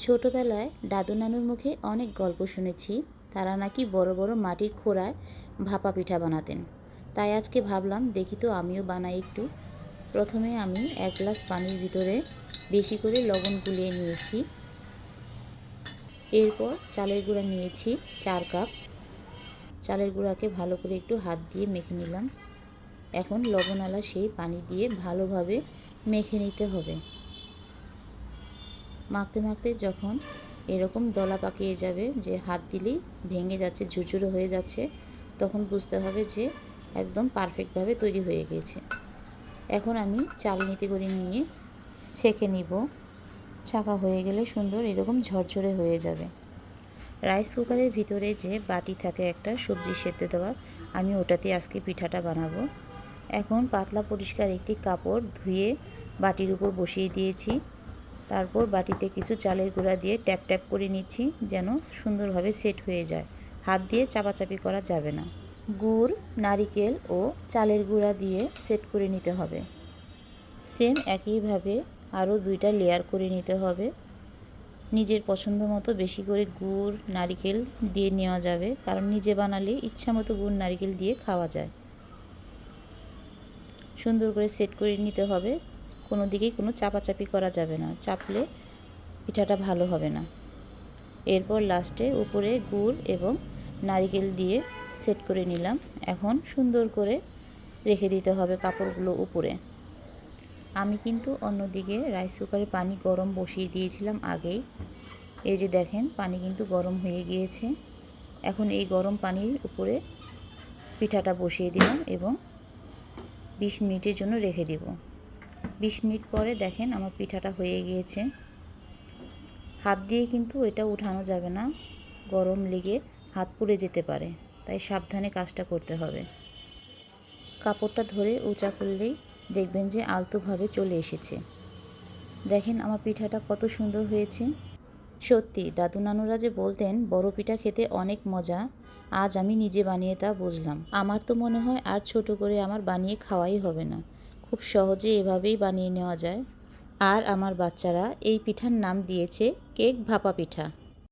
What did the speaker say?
ছোটবেলায় দাদু নানুর মুখে অনেক গল্প শুনেছি। তারা নাকি বড় বড় মাটির খোঁড়ায় ভাপা পিঠা বানাতেন। তাই আজকে ভাবলাম দেখি তো আমিও বানাই একটু। প্রথমে আমি 1 গ্লাস পানির ভিতরে বেশি করে লবণ গুলিয়ে নিয়েছি। এরপর চালের গুঁড়া নিয়েছি 4 কাপ। চালের গুঁড়াকে ভালো করে একটু হাত দিয়ে মেখে নিলাম। এখন লবণালা সেই পানি দিয়ে ভালোভাবে মেখে নিতে হবে। মাখতে মাখতে যখন এরকম দলা পাকিয়ে যাবে, যে হাত দিলেই ভেঙে যাচ্ছে, ঝুরঝুরে হয়ে যাচ্ছে, তখন বুঝতে হবে যে একদম পারফেক্টভাবে তৈরি হয়ে গিয়েছে। এখন আমি চালনিতে করে নিয়ে ছেঁকে নিব। ছাঁকা হয়ে গেলে সুন্দর এরকম ঝরঝরে হয়ে যাবে। রাইস কুকারের ভিতরে যে বাটি থাকে একটা সবজি সেদ্ধ দেওয়ার, আমি ওটাতে আজকে পিঠাটা বানাবো। এখন পাতলা পরিষ্কার একটি কাপড় ধুয়ে বাটির উপর বসিয়ে দিয়েছি। তারপর বাটিতে কিছু চালের গুঁড়া দিয়ে ট্যাপ ট্যাপ করে নিচ্ছি, যেন সুন্দরভাবে সেট হয়ে যায়। হাত দিয়ে চাপাচাপি করা যাবে না। গুড়, নারিকেল ও চালের গুঁড়া দিয়ে সেট করে নিতে হবে। সেম একইভাবে আরও 2টা লেয়ার করে নিতে হবে। নিজের পছন্দ মতো বেশি করে গুড়, নারিকেল দিয়ে নেওয়া যাবে, কারণ নিজে বানালে ইচ্ছা মতো গুড়, নারিকেল দিয়ে খাওয়া যায়। সুন্দর করে সেট করে নিতে হবে। কোনো দিকেই কোনো চাপাচাপি করা যাবে না, চাপলে পিঠাটা ভালো হবে না। এরপর লাস্টে উপরে গুড় এবং নারিকেল দিয়ে সেট করে নিলাম। এখন সুন্দর করে রেখে দিতে হবে কাপড়গুলো উপরে। আমি কিন্তু অন্যদিকে রাইস কুকারে পানি গরম বসিয়ে দিয়েছিলাম আগেই। এই যে দেখেন, পানি কিন্তু গরম হয়ে গিয়েছে। এখন এই গরম পানির উপরে পিঠাটা বসিয়ে দিলাম এবং 20 মিনিটের জন্য রেখে দেব। 20 মিনিট পরে দেখেন আমার পিঠাটা হয়ে গিয়েছে। হাত দিয়ে কিন্তু এটা উঠানো যাবে না, গরম লেগে হাত পুড়ে যেতে পারে, তাই সাবধানে কাজটা করতে হবে। কাপড়টা ধরে উঁচা করলেই দেখবেন যে আলতোভাবে চলে এসেছে। দেখেন আমার পিঠাটা কত সুন্দর হয়েছে। সত্যি দাদু নানুরা যে বলতেন বড় পিঠা খেতে অনেক মজা, আজ আমি নিজে বানিয়ে তা বুঝলাম। আমার তো মনে হয় আর ছোট করে আমার বানিয়ে খাওয়াই হবে না, খুব সহজে এভাবেই বানিয়ে নেওয়া যায়। আর আমার বাচ্চারা এই পিঠার নাম দিয়েছে কেক ভাপা পিঠা।